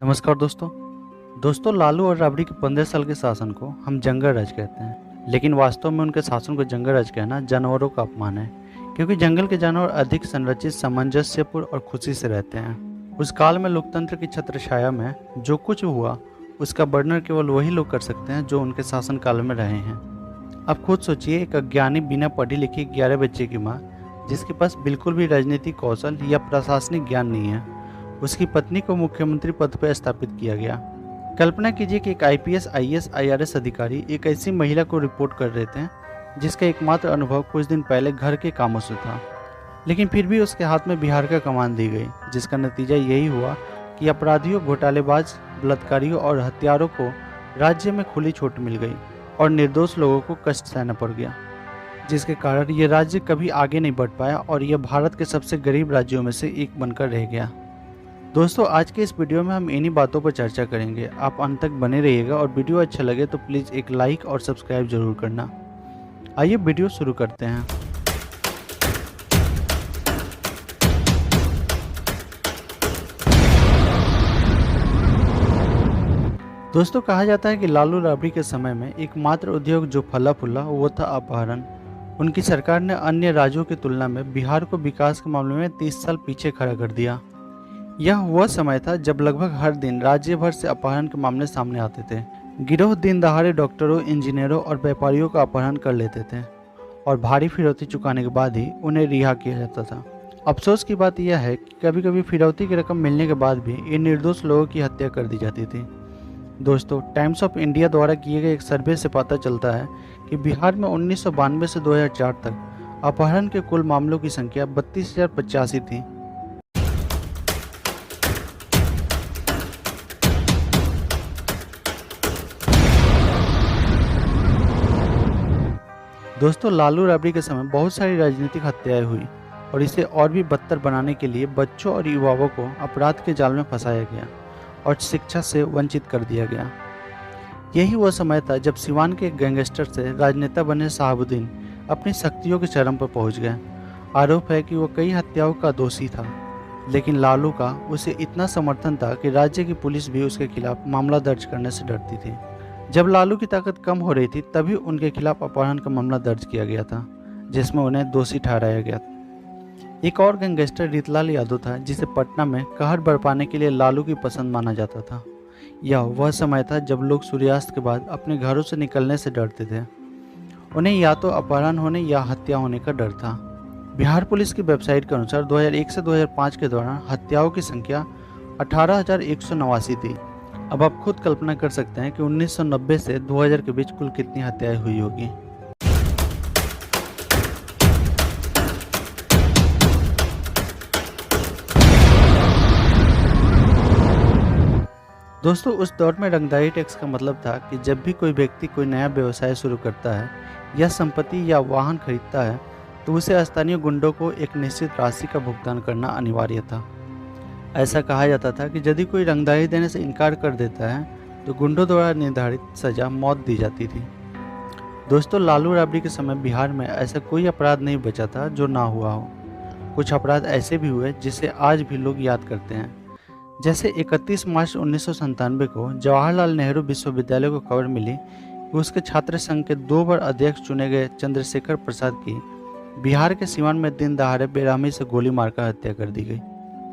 नमस्कार दोस्तों लालू और राबड़ी के 15 साल के शासन को हम जंगल राज कहते हैं, लेकिन वास्तव में उनके शासन को जंगल राज कहना जानवरों का अपमान है, क्योंकि जंगल के जानवर अधिक संरचित, सामंजस्यपूर्ण और खुशी से रहते हैं। उस काल में लोकतंत्र की छत्रछाया में जो कुछ हुआ उसका वर्णन केवल वही लोग कर सकते हैं जो उनके शासन काल में रहे हैं। अब खुद सोचिए, एक अज्ञानी बिना पढ़ी लिखी 11 बच्चे की माँ, जिसके पास बिल्कुल भी राजनीतिक कौशल या प्रशासनिक ज्ञान नहीं है, उसकी पत्नी को मुख्यमंत्री पद पर स्थापित किया गया। कल्पना कीजिए कि एक आईपीएस, आईएएस, आईआरएस अधिकारी एक ऐसी महिला को रिपोर्ट कर रहे थे जिसका एकमात्र अनुभव कुछ दिन पहले घर के कामों से था, लेकिन फिर भी उसके हाथ में बिहार का कमान दी गई, जिसका नतीजा यही हुआ कि अपराधियों, घोटालेबाज, बलात्कारियों और हत्यारों को राज्य में खुली छूट मिल गई और निर्दोष लोगों को कष्ट सहना पड़ गया, जिसके कारण ये राज्य कभी आगे नहीं बढ़ पाया और यह भारत के सबसे गरीब राज्यों में से एक बनकर रह गया। दोस्तों, आज के इस वीडियो में हम इन्हीं बातों पर चर्चा करेंगे। आप अंत तक बने रहिएगा और वीडियो अच्छा लगे तो प्लीज़ एक लाइक और सब्सक्राइब जरूर करना। आइए वीडियो शुरू करते हैं। दोस्तों, कहा जाता है कि लालू राबड़ी के समय में एकमात्र उद्योग जो फला फूला वो था अपहरण। उनकी सरकार ने अन्य राज्यों की तुलना में बिहार को विकास के मामले में 30 साल पीछे खड़ा कर दिया। यह वह समय था जब लगभग हर दिन राज्य भर से अपहरण के मामले सामने आते थे। गिरोह दिन दहाड़े डॉक्टरों, इंजीनियरों और व्यापारियों का अपहरण कर लेते थे और भारी फिरौती चुकाने के बाद ही उन्हें रिहा किया जाता था। अफसोस की बात यह है कि कभी कभी फिरौती की रकम मिलने के बाद भी इन निर्दोष लोगों की हत्या कर दी जाती थी। दोस्तों, टाइम्स ऑफ इंडिया द्वारा किए गए एक सर्वे से पता चलता है कि बिहार में 1992 से 2004 तक अपहरण के कुल मामलों की संख्या 32,085 थी। दोस्तों, लालू राबड़ी के समय बहुत सारी राजनीतिक हत्याएं हुई और इसे और भी बदतर बनाने के लिए बच्चों और युवाओं को अपराध के जाल में फंसाया गया और शिक्षा से वंचित कर दिया गया। यही वह समय था जब सिवान के गैंगस्टर से राजनेता बने शहाबुद्दीन अपनी शक्तियों के चरम पर पहुंच गए। आरोप है कि वह कई हत्याओं का दोषी था, लेकिन लालू का उसे इतना समर्थन था कि राज्य की पुलिस भी उसके खिलाफ मामला दर्ज करने से डरती थी। जब लालू की ताकत कम हो रही थी तभी उनके खिलाफ अपहरण का मामला दर्ज किया गया था, जिसमें उन्हें दोषी ठहराया गया। एक और गैंगस्टर रीतलाल यादव था, जिसे पटना में कहर बरपाने के लिए लालू की पसंद माना जाता था। यह वह समय था जब लोग सूर्यास्त के बाद अपने घरों से निकलने से डरते थे। उन्हें या तो अपहरण होने या हत्या होने का डर था। बिहार पुलिस की वेबसाइट के अनुसार 2001 से 2005 के दौरान हत्याओं की संख्या 18,189 थी। अब आप खुद कल्पना कर सकते हैं कि 1990 से 2000 के बीच कुल कितनी हत्याएं हुई होगी। दोस्तों, उस दौर में रंगदारी टैक्स का मतलब था कि जब भी कोई व्यक्ति कोई नया व्यवसाय शुरू करता है या संपत्ति या वाहन खरीदता है तो उसे स्थानीय गुंडों को एक निश्चित राशि का भुगतान करना अनिवार्य था। ऐसा कहा जाता था कि यदि कोई रंगदारी देने से इनकार कर देता है तो गुंडों द्वारा निर्धारित सजा मौत दी जाती थी। दोस्तों, लालू राबड़ी के समय बिहार में ऐसा कोई अपराध नहीं बचा था जो ना हुआ हो। कुछ अपराध ऐसे भी हुए जिसे आज भी लोग याद करते हैं। जैसे 31 मार्च 1997 को जवाहरलाल नेहरू विश्वविद्यालय को खबर मिली कि उसके छात्र संघ के 2 बार अध्यक्ष चुने गए चंद्रशेखर प्रसाद की बिहार के सिवान में दिन दहाड़े बेरहमी से गोली मारकर हत्या कर दी गई।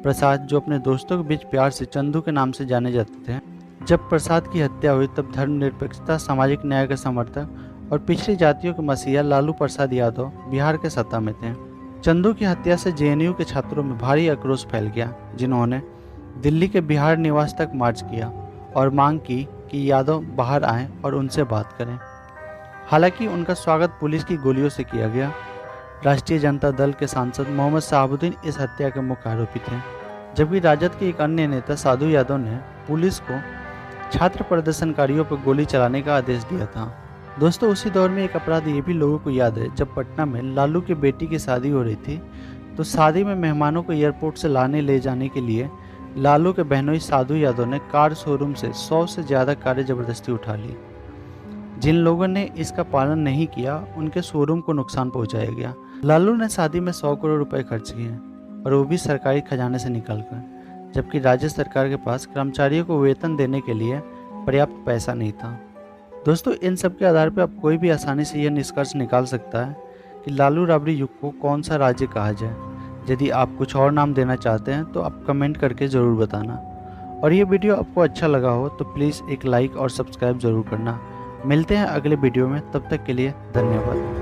प्रसाद, जो अपने दोस्तों के बीच प्यार से चंदू के नाम से जाने जाते थे, जब प्रसाद की हत्या हुई तब धर्मनिरपेक्षता, सामाजिक न्याय के समर्थक और पिछड़ी जातियों के मसीहा लालू प्रसाद यादव बिहार के सत्ता में थे। चंदू की हत्या से जेएनयू के छात्रों में भारी आक्रोश फैल गया, जिन्होंने दिल्ली के बिहार निवास तक मार्च किया और मांग की कि यादव बाहर आएं और उनसे बात करें। हालांकि उनका स्वागत पुलिस की गोलियों से किया गया। राष्ट्रीय जनता दल के सांसद मोहम्मद शहाबुद्दीन इस हत्या के मुख्य आरोपी थे, जबकि राजद के एक अन्य नेता साधु यादव ने पुलिस को छात्र प्रदर्शनकारियों पर गोली चलाने का आदेश दिया था। दोस्तों, उसी दौर में एक अपराध ये भी लोगों को याद है, जब पटना में लालू की बेटी की शादी हो रही थी तो शादी में मेहमानों को एयरपोर्ट से लाने ले जाने के लिए लालू के बहनोई साधु यादव ने कार शोरूम से 100 से ज़्यादा कारें जबरदस्ती उठा ली। जिन लोगों ने इसका पालन नहीं किया उनके शोरूम को नुकसान पहुंचाया गया। लालू ने शादी में 100 करोड़ रुपए खर्च किए और वो भी सरकारी खजाने से निकालकर, जबकि राज्य सरकार के पास कर्मचारियों को वेतन देने के लिए पर्याप्त पैसा नहीं था। दोस्तों, इन सब के आधार पर अब कोई भी आसानी से यह निष्कर्ष निकाल सकता है कि लालू राबड़ी युग को कौन सा राज्य कहा जाए। यदि आप कुछ और नाम देना चाहते हैं तो आप कमेंट करके ज़रूर बताना। और ये वीडियो आपको अच्छा लगा हो तो प्लीज़ एक लाइक और सब्सक्राइब ज़रूर करना। मिलते हैं अगले वीडियो में, तब तक के लिए धन्यवाद।